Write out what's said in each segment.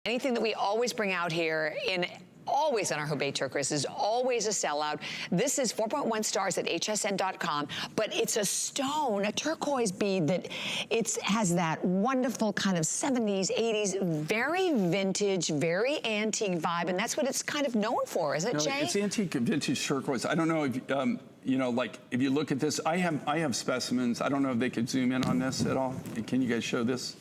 Anything that we always bring out here always on our Hubei Turquoise is always a sellout. This is 4.1 stars at hsn.com, but it's a stone, a turquoise bead that has that wonderful kind of 70s, 80s, very vintage, antique vibe, and that's what it's kind of known for, isn't it, Jay? It's antique vintage turquoise. I don't know if, you know, like if you look at this, I have specimens. I don't know if they could zoom in on this at all. Can you guys show this?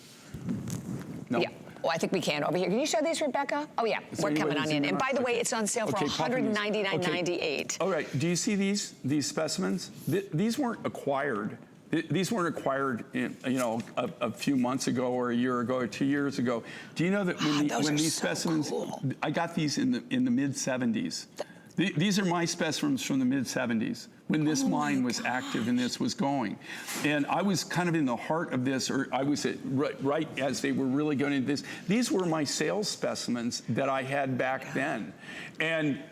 No. Yeah. Well, I think we can over here. Can you show these, Rebecca? Oh, yeah, we're coming on in. And by the way, it's on sale for $199.98. All right, do you see these specimens? These weren't acquired. These weren't acquired, a few months ago or a year ago or 2 years ago. Do you know that when these specimens, cool. I got these in the mid-70s. These are my specimens from the mid-70s when this mine was active and this was going. And I was kind of in the heart of this, or I was right as they were really going into this. These were my sales specimens that I had back then. And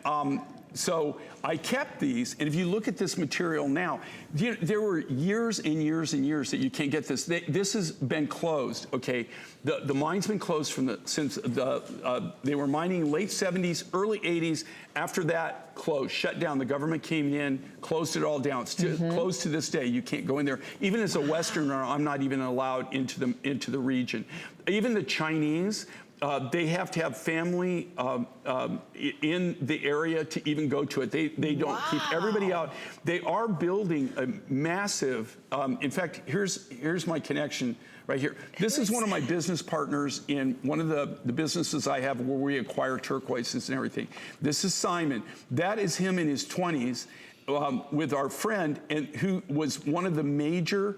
so I kept these, and if you look at this material now, there were years and years and years that you can't get this. This has been closed, okay? The mine's been closed since they were mining late 70s, early 80s. After that, closed, shut down. The government came in, closed it all down. It's still closed to this day. You can't go in there. Even as a Westerner, I'm not even allowed into the region. Even the Chinese, they have to have family in the area to even go to it. They don't keep everybody out. They are building a massive, in fact, here's my connection right here. This is one of my business partners in one of the businesses I have where we acquire turquoises and everything. This is Simon. That is him in his 20s with our friend, and who was one of the major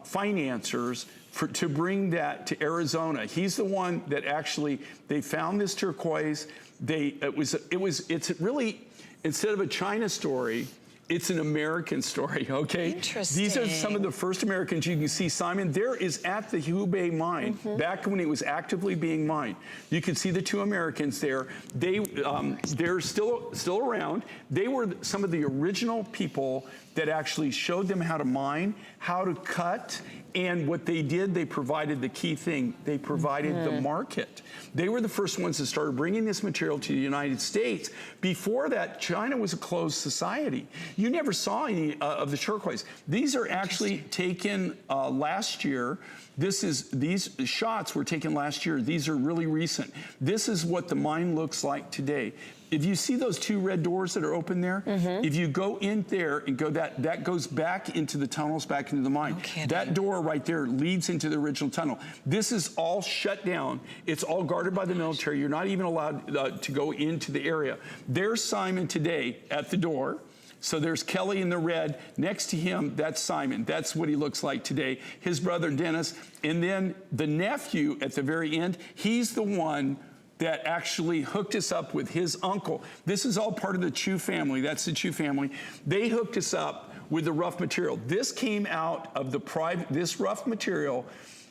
financiers to bring that to Arizona. He's the one that actually, they found this turquoise. It's really, instead of a China story, it's an American story, okay? Interesting. These are some of the first Americans. You can see Simon there is at the Hubei mine, back when it was actively being mined. You can see the two Americans there. They're still around. They were some of the original people that actually showed them how to mine, how to cut, and what they did, they provided the key thing. They provided the market. They were the first ones that started bringing this material to the United States. Before that, China was a closed society. You never saw any of the turquoise. These are actually taken last year. These shots were taken last year. These are really recent. This is what the mine looks like today. If you see those two red doors that are open there, if you go in there and go that goes back into the tunnels, back into the mine. That door right there leads into the original tunnel. This is all shut down. It's all guarded by the military. You're not even allowed to go into the area. There's Simon today at the door. So there's Kelly in the red. Next to him, that's Simon. That's what he looks like today. His brother, Dennis. And then the nephew at the very end, he's the one that actually hooked us up with his uncle. This is all part of the Chu family. That's the Chu family. They hooked us up with the rough material. This came out of this rough material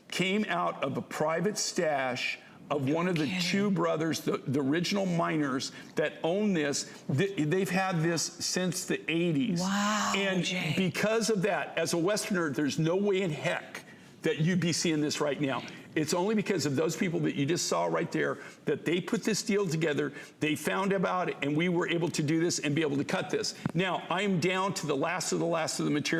came out of a private stash of one of the Chu brothers, the original miners that own this. They've had this since the 80s. Wow, and Jay. Because of that, as a Westerner, there's no way in heck that you'd be seeing this right now. It's only because of those people that you just saw right there that they put this deal together, they found about it, and we were able to do this and be able to cut this. Now, I'm down to the last of the material.